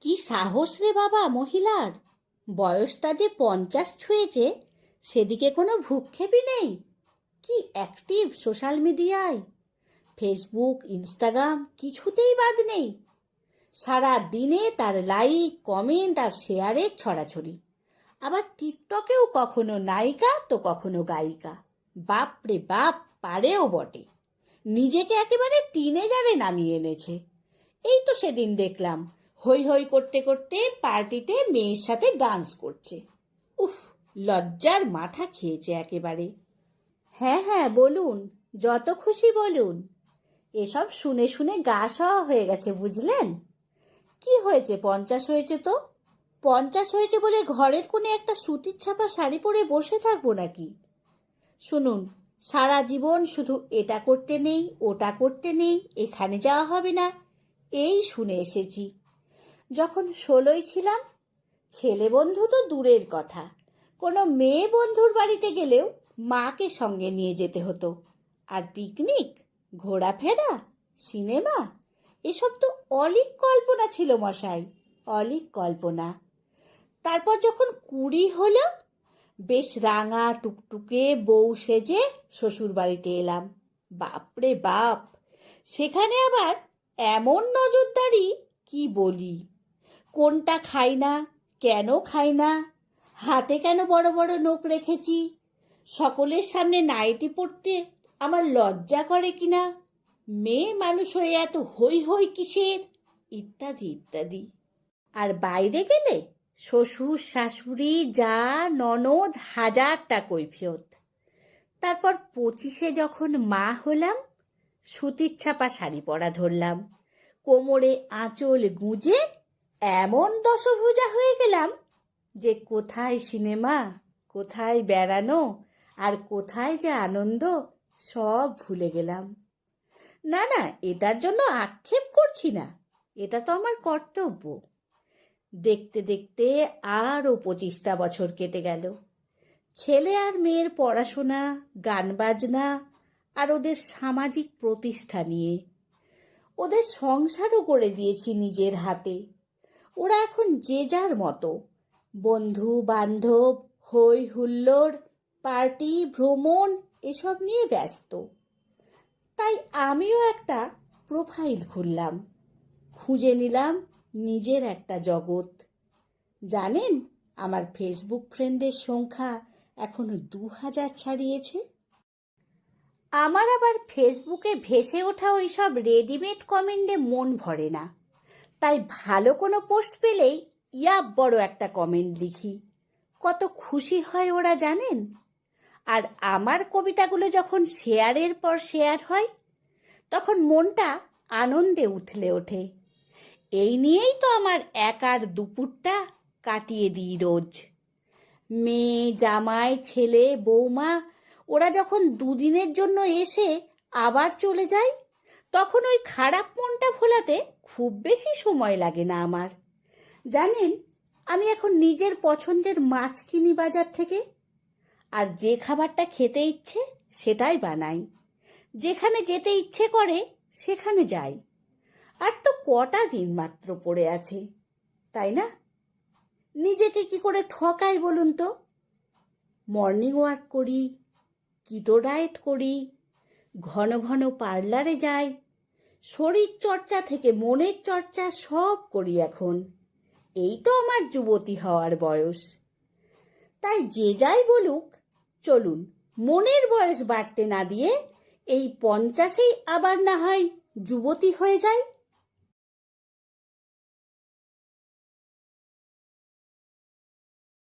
কি সাহস রে বাবা মহিলার! বয়সটা যে 50 ছুঁয়েছে, সেদিকে কোনো ভ্রুক্ষেপই নেই। কি অ্যাক্টিভ সোশ্যাল মিডিয়ায়! ফেসবুক, ইনস্টাগ্রাম কিছুতেই বাদ নেই। সারা দিনে তার লাইক, কমেন্ট আর শেয়ারের ছড়াছড়ি। আবার টিকটকেও কখনো নায়িকা তো কখনো গায়িকা। বাপ রে বাপ, পারেও বটে। নিজেকে একেবারে টিনেজারে নামিয়ে এনেছে। এই তো সেদিন দেখলাম হই হই করতে করতে পার্টিতে মেয়ের সাথে ডান্স করছে। উফ, লজ্জার মাথা খেয়েছে একেবারে। হ্যাঁ হ্যাঁ, বলুন, যত খুশি বলুন। এসব শুনে শুনে গা সওয়া হয়ে গেছে, বুঝলেন? কি হয়েছে, 50 হয়েছে তো? 50 হয়েছে বলে ঘরের কোণে একটা সুতির ছাপা শাড়ি পরে বসে থাকবো নাকি? শুনুন, সারা জীবন শুধু এটা করতে নেই, ওটা করতে নেই, এখানে যাওয়া হবে না, এই শুনে এসেছি। যখন 16 ছিলাম, ছেলে বন্ধু তো দূরের কথা, কোনো মেয়ে বন্ধুর বাড়িতে গেলেও মাকে সঙ্গে নিয়ে যেতে হতো। আর পিকনিক, ঘোরাফেরা, সিনেমা, এসব তো অলীক কল্পনা ছিল মশাই, অলীক কল্পনা। তারপর যখন 20 হলো, বেশ রাঙা টুকটুকে বউ সেজে শ্বশুর বাড়িতে এলাম। বাপরে বাপ, সেখানে আবার এমন নজরদারি, কি বলি! কোনটা খাই না, কেন খাই না, হাতে কেন বড় বড় নখ রেখেছি, সকলের সামনে নাইটি পরতে আমার লজ্জা করে কিনা, মেয়ে মানুষ হয়ে এত হই হই কিসের, ইত্যাদি ইত্যাদি। আর বাইরে গেলে শ্বশুর শাশুড়ি যা ননদ হাজারটা কৈফিয়ত। তারপর 25-এ যখন মা হলাম, সুতির ছাপা শাড়ি পরা ধরলাম, কোমরে আঁচল গুঁজে এমন দশভুজা হয়ে গেলাম যে কোথায় সিনেমা, কোথায় বেড়ানো, আর কোথায় যে আনন্দ, সব ভুলে গেলাম। না না, এটার জন্য আক্ষেপ করছি না, এটা তো আমার কর্তব্য। দেখতে দেখতে আরও 25টা বছর কেটে গেল। ছেলে আর মেয়ের পড়াশোনা, গান বাজনা আর ওদের সামাজিক প্রতিষ্ঠা নিয়ে ওদের সংসারও করে দিয়েছি নিজের হাতে। ওরা এখন যে যার মতো বন্ধু বান্ধব, হই হুল্লোড়, পার্টি, ভ্রমণ এসব নিয়ে ব্যস্ত। তাই আমিও একটা প্রোফাইল খুললাম, খুঁজে নিলাম নিজের একটা জগৎ। জানেন, আমার ফেসবুক ফ্রেন্ডের সংখ্যা এখনো 2000 ছাড়িয়েছে। আমার আবার ফেসবুকে ভেসে ওঠা ওই সব রেডিমেড কমেন্টে মন ভরে না। তাই ভালো কোনো পোস্ট পেলেই বড় একটা কমেন্ট লিখি। কত খুশি হয় ওরা, জানেন? আর আমার কবিতাগুলো যখন শেয়ারের পর শেয়ার হয়, তখন মনটা আনন্দে উথলে ওঠে। এই নিয়েই তো আমার একার দুপুরটা কাটিয়ে দিই রোজ। মেয়ে, জামাই, ছেলে, বৌমা ওরা যখন দুদিনের জন্য এসে আবার চলে যায়, তখন ওই খারাপ মনটা ভোলাতে খুব বেশি সময় লাগে না আমার। জানেন, আমি এখন নিজের পছন্দের মাছ কিনি বাজার থেকে, আর যে খাবারটা খেতে ইচ্ছে সেটাই বানাই। যেখানে যেতে ইচ্ছে করে সেখানে যাই। আর তো কটা দিন মাত্র পড়ে আছে, তাই না? নিজেকে কি করে ঠকাই বলুন তো? মর্নিং ওয়াক করি, কিটো ডায়েট করি, ঘন ঘন পার্লারে যাই, শরীর চর্চা থেকে মনের চর্চা সব করি এখন। এই তো আমার যুবতী হওয়ার বয়স। তাই যে যাই বলুক, চলুন মনের বয়স বাড়তে না দিয়ে এই 50-এই আবার না হয় যুবতী হয়ে যায়।